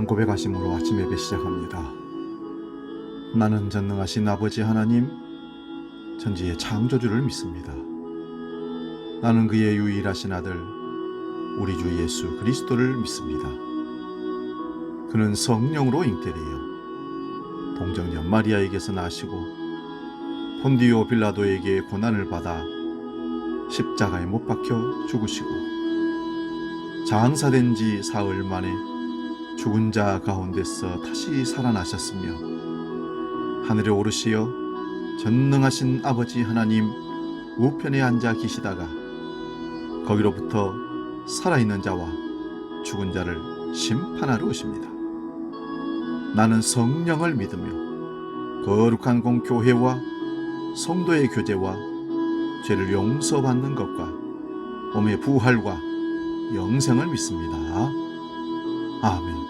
신앙 고백하심으로 아침 예배 시작합니다. 나는 전능하신 아버지 하나님, 천지의 창조주를 믿습니다. 나는 그의 유일하신 아들, 우리 주 예수 그리스도를 믿습니다. 그는 성령으로 잉태되어 동정녀 마리아에게서 나시고 본디오 빌라도에게 고난을 받아 십자가에 못 박혀 죽으시고 장사된 지 사흘 만에 죽은 자 가운데서 다시 살아나셨으며 하늘에 오르시어 전능하신 아버지 하나님 우편에 앉아 계시다가 거기로부터 살아있는 자와 죽은 자를 심판하러 오십니다. 나는 성령을 믿으며 거룩한 공교회와 성도의 교제와 죄를 용서받는 것과 몸의 부활과 영생을 믿습니다. 아멘.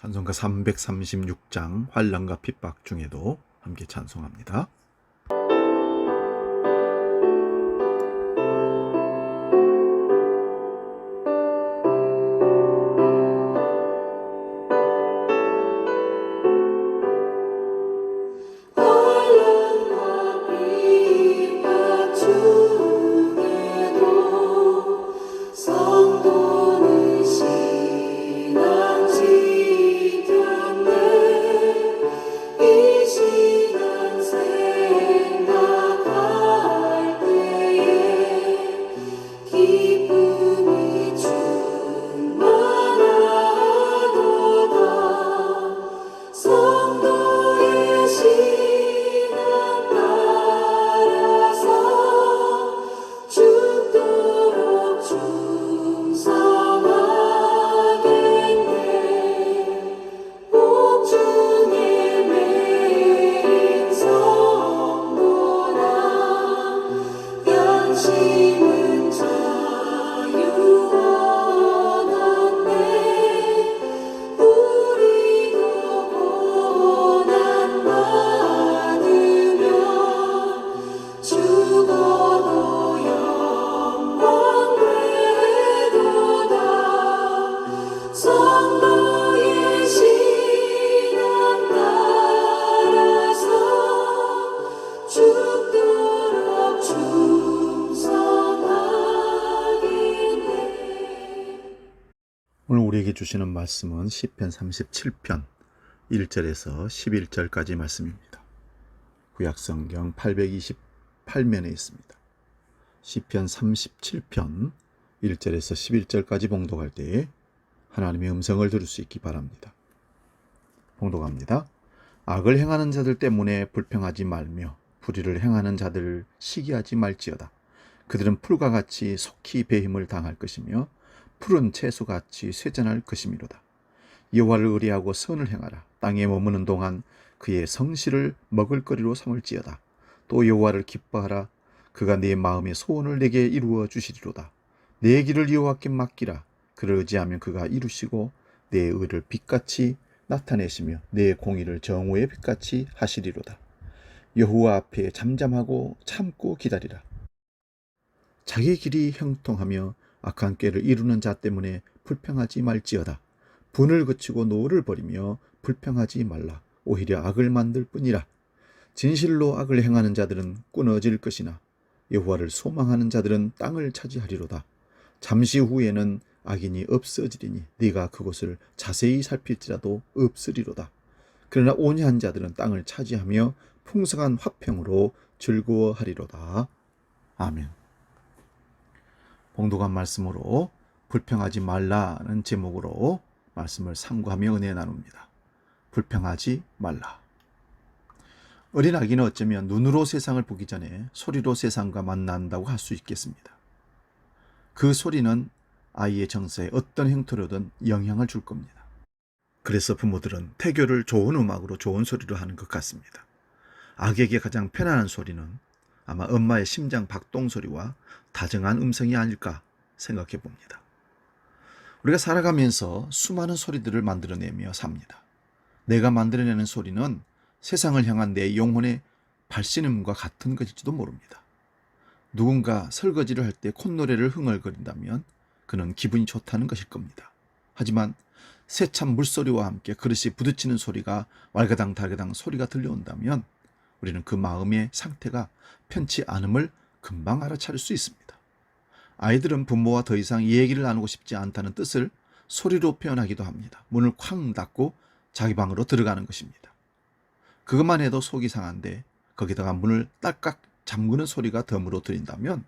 찬송가 336장 환난과 핍박 중에도 함께 찬송합니다. 오늘 우리에게 주시는 말씀은 시편 37편 1절에서 11절까지 말씀입니다. 구약성경 828면에 있습니다. 시편 37편 1절에서 11절까지 봉독할 때에 하나님의 음성을 들을 수 있기 바랍니다. 봉독합니다. 악을 행하는 자들 때문에 불평하지 말며 불의를 행하는 자들을 시기하지 말지어다. 그들은 풀과 같이 속히 배임을 당할 것이며 푸른 채소같이 쇠잔할 것이미로다. 여호와를 의뢰하고 선을 행하라. 땅에 머무는 동안 그의 성실을 먹을거리로 삼을지어다. 또 여호와를 기뻐하라. 그가 네 마음의 소원을 내게 이루어 주시리로다. 내 길을 여호와께 맡기라. 그를 의지하면 그가 이루시고 내 의를 빛같이 나타내시며 내 공의를 정오의 빛같이 하시리로다. 여호와 앞에 잠잠하고 참고 기다리라. 자기 길이 형통하며 악한 꾀를 이루는 자 때문에 불평하지 말지어다. 분을 그치고 노를 버리며 불평하지 말라. 오히려 악을 만들 뿐이라. 진실로 악을 행하는 자들은 끊어질 것이나 여호와를 소망하는 자들은 땅을 차지하리로다. 잠시 후에는 악인이 없어지리니 네가 그곳을 자세히 살필지라도 없으리로다. 그러나 온유한 자들은 땅을 차지하며 풍성한 화평으로 즐거워하리로다. 아멘. 봉독한 말씀으로 불평하지 말라는 제목으로 말씀을 상고하며 은혜 나눕니다. 불평하지 말라. 어린 아기는 어쩌면 눈으로 세상을 보기 전에 소리로 세상과 만난다고 할 수 있겠습니다. 그 소리는 아이의 정서에 어떤 형태로든 영향을 줄 겁니다. 그래서 부모들은 태교를 좋은 음악으로 좋은 소리로 하는 것 같습니다. 아기에게 가장 편안한 소리는 아마 엄마의 심장 박동 소리와 다정한 음성이 아닐까 생각해 봅니다. 우리가 살아가면서 수많은 소리들을 만들어내며 삽니다. 내가 만들어내는 소리는 세상을 향한 내 영혼의 발신음과 같은 것일지도 모릅니다. 누군가 설거지를 할 때 콧노래를 흥얼거린다면 그는 기분이 좋다는 것일 겁니다. 하지만 세찬 물소리와 함께 그릇이 부딪히는 소리가 왈가당 달가당 소리가 들려온다면 우리는 그 마음의 상태가 편치 않음을 금방 알아차릴 수 있습니다. 아이들은 부모와 더 이상 얘기를 나누고 싶지 않다는 뜻을 소리로 표현하기도 합니다. 문을 쾅 닫고 자기 방으로 들어가는 것입니다. 그것만 해도 속이 상한데 거기다가 문을 딸깍 잠그는 소리가 덤으로 들린다면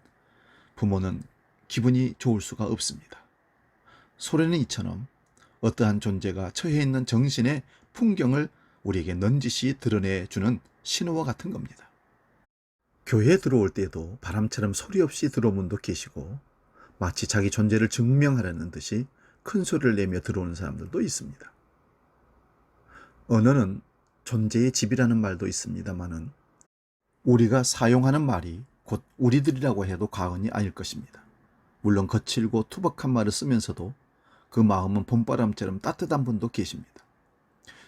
부모는 기분이 좋을 수가 없습니다. 소리는 이처럼 어떠한 존재가 처해 있는 정신의 풍경을 우리에게 넌지시 드러내주는 신호와 같은 겁니다. 교회에 들어올 때도 바람처럼 소리 없이 들어오는 분도 계시고 마치 자기 존재를 증명하려는 듯이 큰 소리를 내며 들어오는 사람들도 있습니다. 언어는 존재의 집이라는 말도 있습니다만은 우리가 사용하는 말이 곧 우리들이라고 해도 과언이 아닐 것입니다. 물론 거칠고 투박한 말을 쓰면서도 그 마음은 봄바람처럼 따뜻한 분도 계십니다.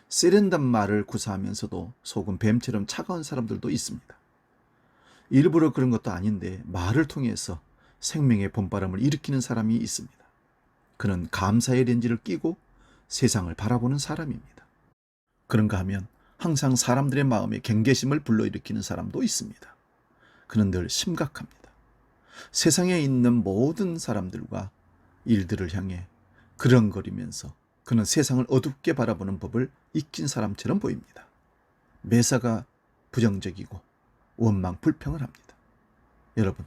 세련된 말을 구사하면서도 속은 뱀처럼 차가운 사람들도 있습니다. 일부러 그런 것도 아닌데 말을 통해서 생명의 봄바람을 일으키는 사람이 있습니다. 그는 감사의 렌즈를 끼고 세상을 바라보는 사람입니다. 그런가 하면 항상 사람들의 마음에 경계심을 불러일으키는 사람도 있습니다. 그는 늘 심각합니다. 세상에 있는 모든 사람들과 일들을 향해 그렁거리면서 그는 세상을 어둡게 바라보는 법을 익힌 사람처럼 보입니다. 매사가 부정적이고 원망 불평을 합니다. 여러분,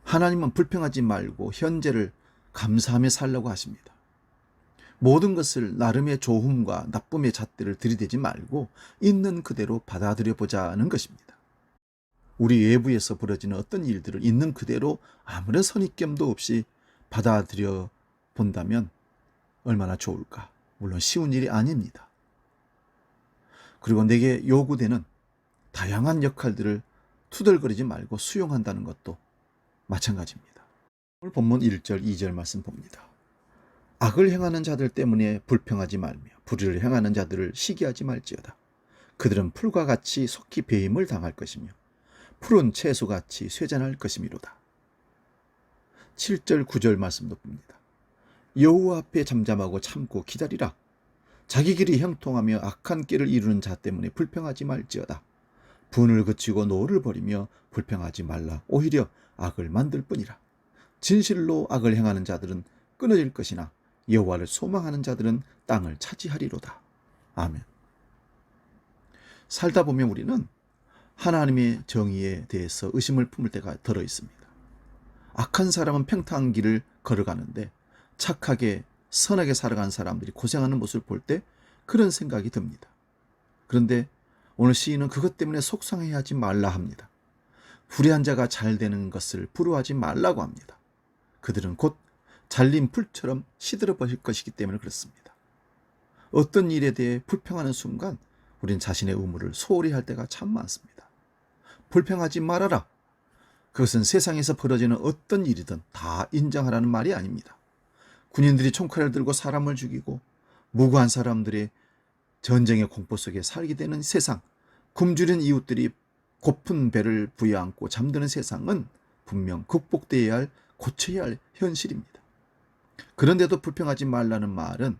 하나님은 불평하지 말고 현재를 감사하며 살라고 하십니다. 모든 것을 나름의 좋음과 나쁨의 잣대를 들이대지 말고 있는 그대로 받아들여 보자는 것입니다. 우리 외부에서 벌어지는 어떤 일들을 있는 그대로 아무런 선입견도 없이 받아들여 본다면 얼마나 좋을까? 물론 쉬운 일이 아닙니다. 그리고 내게 요구되는 다양한 역할들을 투덜거리지 말고 수용한다는 것도 마찬가지입니다. 오늘 본문 1절, 2절 말씀 봅니다. 악을 행하는 자들 때문에 불평하지 말며 불의를 행하는 자들을 시기하지 말지어다. 그들은 풀과 같이 속히 배임을 당할 것이며 푸른 채소같이 쇠잔할 것이미로다. 7절, 9절 말씀도 봅니다. 여호와 앞에 잠잠하고 참고 기다리라. 자기 길이 형통하며 악한 길을 이루는 자 때문에 불평하지 말지어다. 분을 그치고 노를 버리며 불평하지 말라. 오히려 악을 만들 뿐이라. 진실로 악을 행하는 자들은 끊어질 것이나 여호와를 소망하는 자들은 땅을 차지하리로다. 아멘. 살다 보면 우리는 하나님의 정의에 대해서 의심을 품을 때가 들어 있습니다. 악한 사람은 평탄한 길을 걸어가는데 착하게 선하게 살아가는 사람들이 고생하는 모습을 볼 때 그런 생각이 듭니다. 그런데 오늘 시인은 그것 때문에 속상해하지 말라 합니다. 불의한 자가 잘 되는 것을 부러워하지 말라고 합니다. 그들은 곧 잘린 풀처럼 시들어 버릴 것이기 때문에 그렇습니다. 어떤 일에 대해 불평하는 순간 우린 자신의 의무를 소홀히 할 때가 참 많습니다. 불평하지 말아라. 그것은 세상에서 벌어지는 어떤 일이든 다 인정하라는 말이 아닙니다. 군인들이 총칼을 들고 사람을 죽이고 무고한 사람들의 전쟁의 공포 속에 살게 되는 세상, 굶주린 이웃들이 고픈 배를 부여안고 잠드는 세상은 분명 극복되어야 할, 고쳐야 할 현실입니다. 그런데도 불평하지 말라는 말은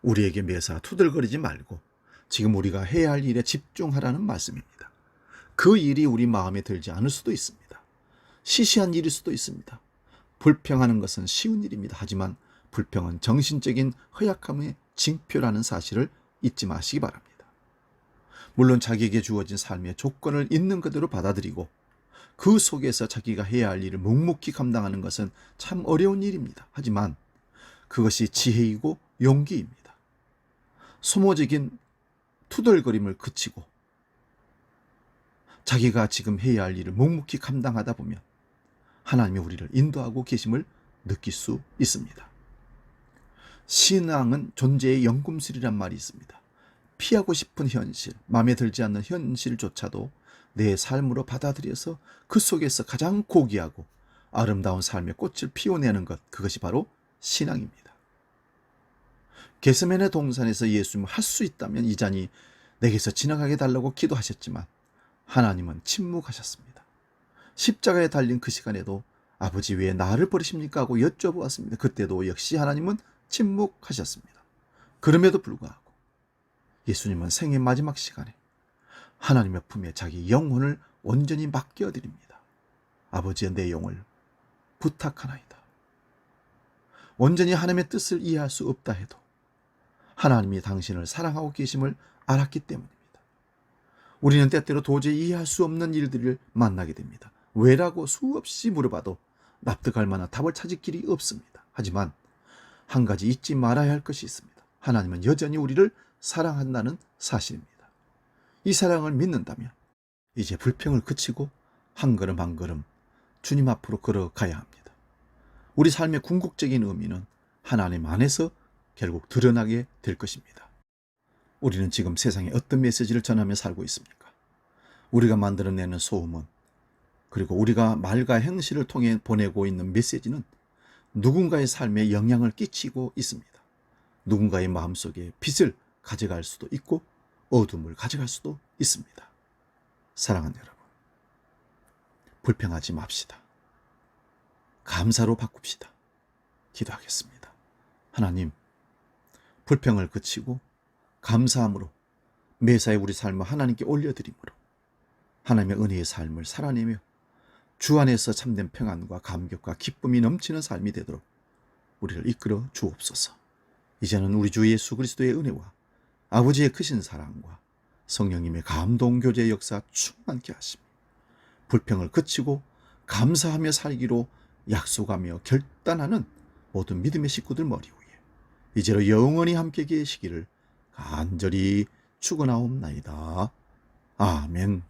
우리에게 매사 투덜거리지 말고 지금 우리가 해야 할 일에 집중하라는 말씀입니다. 그 일이 우리 마음에 들지 않을 수도 있습니다. 시시한 일일 수도 있습니다. 불평하는 것은 쉬운 일입니다. 하지만 불평은 정신적인 허약함의 징표라는 사실을 잊지 마시기 바랍니다. 물론 자기에게 주어진 삶의 조건을 있는 그대로 받아들이고 그 속에서 자기가 해야 할 일을 묵묵히 감당하는 것은 참 어려운 일입니다. 하지만 그것이 지혜이고 용기입니다. 소모적인 투덜거림을 그치고 자기가 지금 해야 할 일을 묵묵히 감당하다 보면 하나님이 우리를 인도하고 계심을 느낄 수 있습니다. 신앙은 존재의 연금술이란 말이 있습니다. 피하고 싶은 현실, 마음에 들지 않는 현실조차도 내 삶으로 받아들여서 그 속에서 가장 고귀하고 아름다운 삶의 꽃을 피워내는 것, 그것이 바로 신앙입니다. 겟세마네 동산에서 예수님은 할 수 있다면 이 잔이 내게서 지나가게 달라고 기도하셨지만 하나님은 침묵하셨습니다. 십자가에 달린 그 시간에도 아버지 왜 나를 버리십니까 하고 여쭤보았습니다. 그때도 역시 하나님은 침묵하셨습니다. 그럼에도 불구하고 예수님은 생의 마지막 시간에 하나님의 품에 자기 영혼을 온전히 맡겨드립니다. 아버지의 내 영을 부탁하나이다. 온전히 하나님의 뜻을 이해할 수 없다 해도 하나님이 당신을 사랑하고 계심을 알았기 때문입니다. 우리는 때때로 도저히 이해할 수 없는 일들을 만나게 됩니다. 왜라고 수없이 물어봐도 납득할 만한 답을 찾을 길이 없습니다. 하지만 한 가지 잊지 말아야 할 것이 있습니다. 하나님은 여전히 우리를 사랑한다는 사실입니다. 이 사랑을 믿는다면 이제 불평을 그치고 한 걸음 한 걸음 주님 앞으로 걸어가야 합니다. 우리 삶의 궁극적인 의미는 하나님 안에서 결국 드러나게 될 것입니다. 우리는 지금 세상에 어떤 메시지를 전하며 살고 있습니까? 우리가 만들어내는 소음은, 그리고 우리가 말과 행실을 통해 보내고 있는 메시지는 누군가의 삶에 영향을 끼치고 있습니다. 누군가의 마음속에 빛을 가져갈 수도 있고 어둠을 가져갈 수도 있습니다. 사랑하는 여러분, 불평하지 맙시다. 감사로 바꿉시다. 기도하겠습니다. 하나님, 불평을 그치고 감사함으로 매사에 우리 삶을 하나님께 올려드림으로 하나님의 은혜의 삶을 살아내며 주 안에서 참된 평안과 감격과 기쁨이 넘치는 삶이 되도록 우리를 이끌어 주옵소서. 이제는 우리 주 예수 그리스도의 은혜와 아버지의 크신 사랑과 성령님의 감동 교제의 역사 충만케 하시며 불평을 그치고 감사하며 살기로 약속하며 결단하는 모든 믿음의 식구들 머리 위에 이제로 영원히 함께 계시기를 간절히 축원하옵나이다. 아멘.